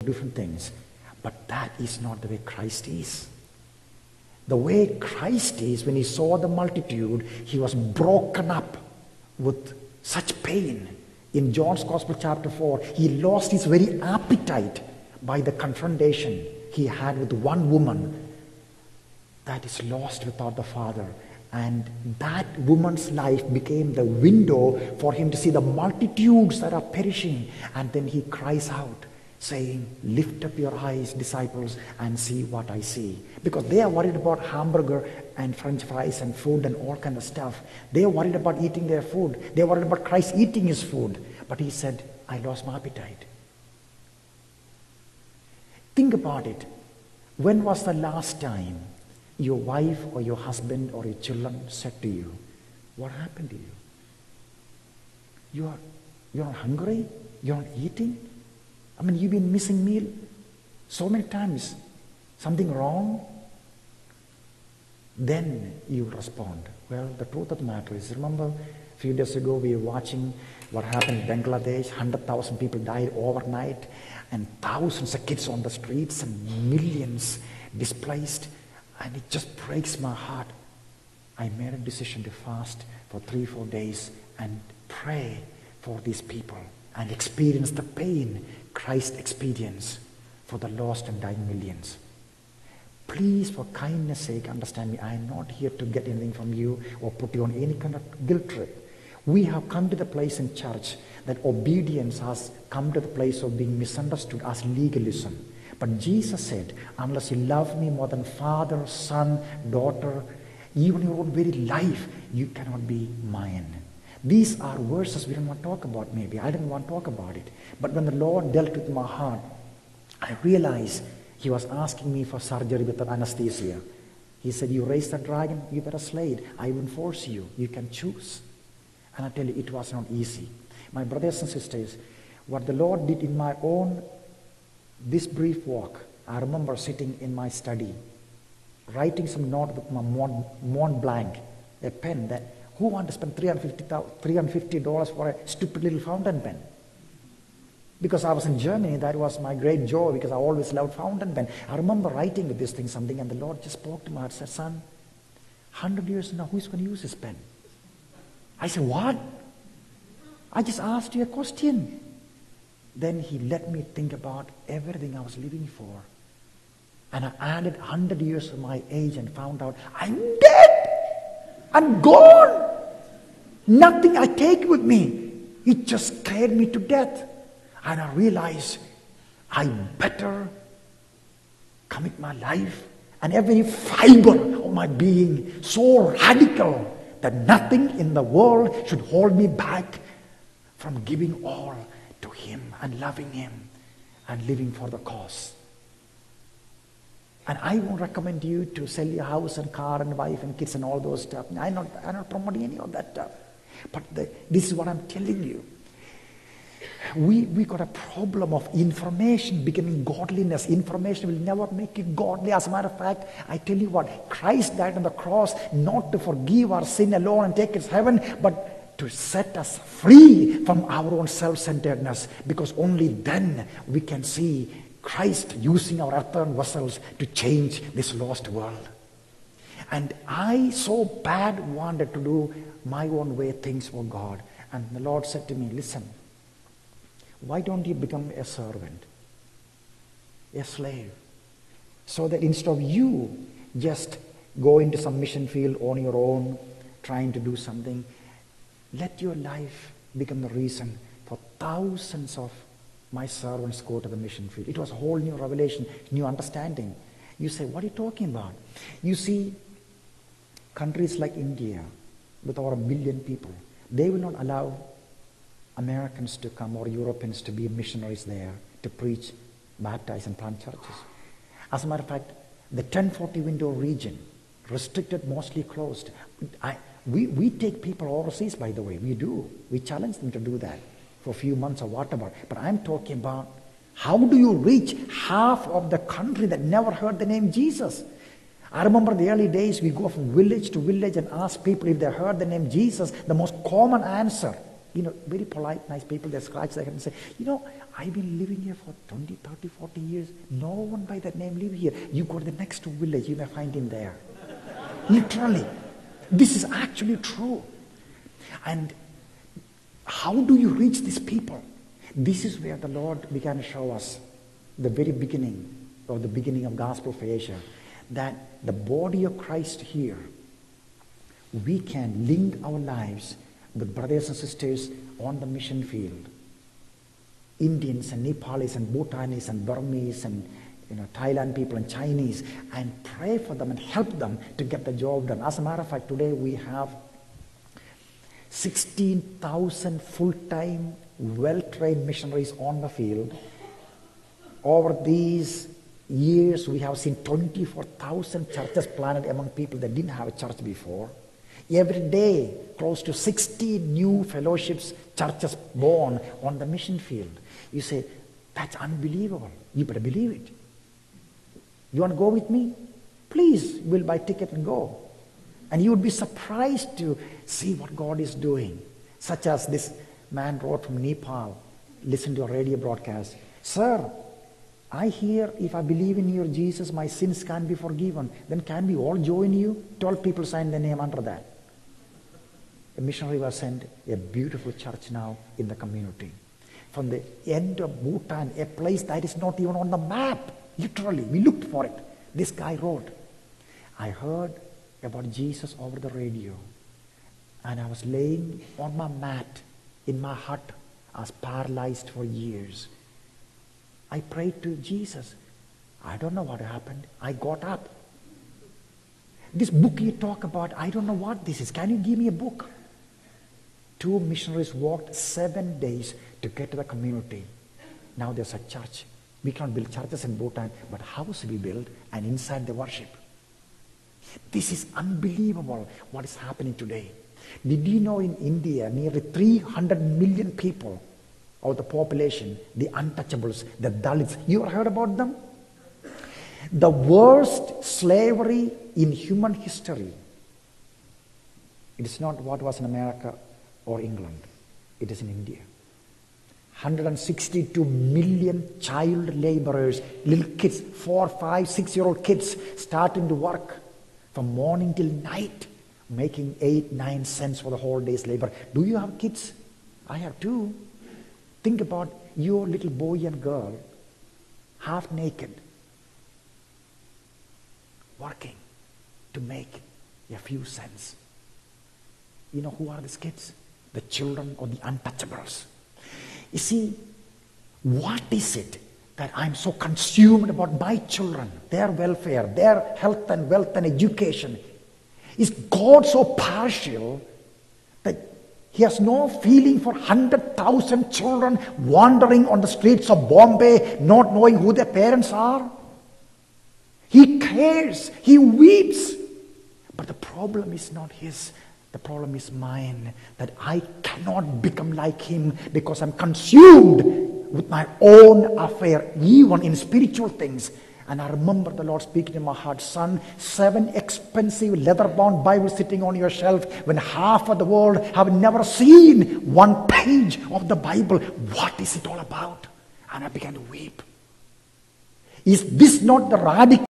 different things. But that is not the way Christ is. The way Christ is, when he saw the multitude, he was broken up with such pain. In John's Gospel chapter 4, he lost his very appetite by the confrontation he had with one woman that is lost without the Father. And that woman's life became the window for him to see the multitudes that are perishing. And then he cries out, saying, lift up your eyes, disciples, and see what I see. Because they are worried about hamburger and french fries and food and all kind of stuff. They are worried about eating their food. They are worried about Christ eating his food. But he said, I lost my appetite. Think about it. When was the last time your wife or your husband or your children said to you, what happened to you? You're not hungry? You're not eating? I mean, you've been missing meal so many times. Something wrong? Then you respond. Well, the truth of the matter is, remember a few days ago we were watching what happened in Bangladesh. 100,000 people died overnight, and thousands of kids on the streets and millions displaced. And it just breaks my heart. I made a decision to fast for 3-4 days and pray for these people and experience the pain Christ experienced for the lost and dying millions. Please, for kindness sake, understand me. I am not here to get anything from you or put you on any kind of guilt trip. We have come to the place in church that obedience has come to the place of being misunderstood as legalism. But Jesus said, unless you love me more than father, son, daughter, even your own very life, you cannot be mine. These are verses we don't want to talk about maybe. I didn't want to talk about it. But when the Lord dealt with my heart, I realized he was asking me for surgery with anesthesia. He said, you raise the dragon, you better slay it. I won't force you. You can choose. And I tell you, it was not easy. My brothers and sisters, what the Lord did in my own, this brief walk, I remember sitting in my study, writing some note with my Mont Blanc, a pen that, who wants to spend $350 for a stupid little fountain pen? Because I was in Germany, that was my great joy, because I always loved fountain pen. I remember writing with this thing something, and the Lord just spoke to my heart and said, son, 100 years now, who's going to use this pen? I said, what? I just asked you a question. Then he let me think about everything I was living for. And I added 100 years to my age and found out I'm dead. I'm gone. Nothing I take with me. It just scared me to death. And I realized I better commit my life and every fiber of my being so radical that nothing in the world should hold me back from giving all to him and loving him and living for the cause. And I won't recommend you to sell your house and car and wife and kids and all those stuff. I'm not promoting any of that stuff. But this is what I'm telling you. We got a problem of information becoming godliness. Information will never make you godly. As a matter of fact, I tell you what, Christ died on the cross not to forgive our sin alone and take us to heaven, but to set us free from our own self-centeredness, because only then we can see Christ using our earthen vessels to change this lost world. And I so bad wanted to do my own way things for God. And the Lord said to me, listen, why don't you become a servant, a slave? So that instead of you just go into some mission field on your own, trying to do something, let your life become the reason for thousands of my servants go to the mission field. It was a whole new revelation, new understanding. You say, what are you talking about? You see, countries like India, with over 1 billion people, they will not allow Americans to come or Europeans to be missionaries there to preach, baptize and plant churches. As a matter of fact, the 1040 window region, restricted, mostly closed. We take people overseas, by the way. We do. We challenge them to do that for a few months or whatever. But I'm talking about, how do you reach half of the country that never heard the name Jesus? I remember the early days, we go from village to village and ask people if they heard the name Jesus. The most common answer very polite, nice people. They scratch their head and say, I've been living here for 20, 30, 40 years. No one by that name live here. You go to the next village, you may find him there. Literally. This is actually true. And how do you reach these people? This is where the Lord began to show us the very beginning of Gospel for Asia, that the body of Christ here, we can link our lives with brothers and sisters on the mission field. Indians and Nepalis and Bhutanese and Burmese and Thailand people and Chinese, and pray for them and help them to get the job done. As a matter of fact, today we have 16,000 full-time, well-trained missionaries on the field. Over these years, we have seen 24,000 churches planted among people that didn't have a church before. Every day, close to 60 new fellowships, churches born on the mission field. You say, that's unbelievable. You better believe it. You want to go with me? Please, we'll buy ticket and go. And you would be surprised to see what God is doing. Such as this man wrote from Nepal, listened to a radio broadcast. Sir, I hear if I believe in your Jesus, my sins can be forgiven. Then can we all join you? 12 people signed their name under that. A missionary was sent, a beautiful church now in the community. From the end of Bhutan, a place that is not even on the map. Literally, we looked for it. This guy wrote, I heard about Jesus over the radio, and I was laying on my mat in my hut. I was paralyzed for years. I prayed to Jesus. I don't know what happened. I got up. This book you talk about, I don't know what this is. Can you give me a book? 2 missionaries walked 7 days to get to the community. Now there's a church. We cannot build churches in Bhutan, but house we build, and inside the worship. This is unbelievable what is happening today. Did you know in India, nearly 300 million people of the population, the untouchables, the Dalits, you ever heard about them? The worst slavery in human history. It is not what was in America or England. It is in India. 162 million child laborers, little kids, 4, 5, 6-year-old kids starting to work from morning till night, making 8, 9 cents for the whole day's labor. Do you have kids? I have 2. Think about your little boy and girl, half naked, working to make a few cents. You know who are these kids? The children of the untouchables. You see, what is it that I'm so consumed about my children, their welfare, their health and wealth and education? Is God so partial that He has no feeling for 100,000 children wandering on the streets of Bombay, not knowing who their parents are? He cares. He weeps. But the problem is not His. The problem is mine, that I cannot become like Him because I'm consumed with my own affair, even in spiritual things. And I remember the Lord speaking in my heart, son, 7 expensive leather-bound Bibles sitting on your shelf when half of the world have never seen one page of the Bible. What is it all about? And I began to weep. Is this not the radical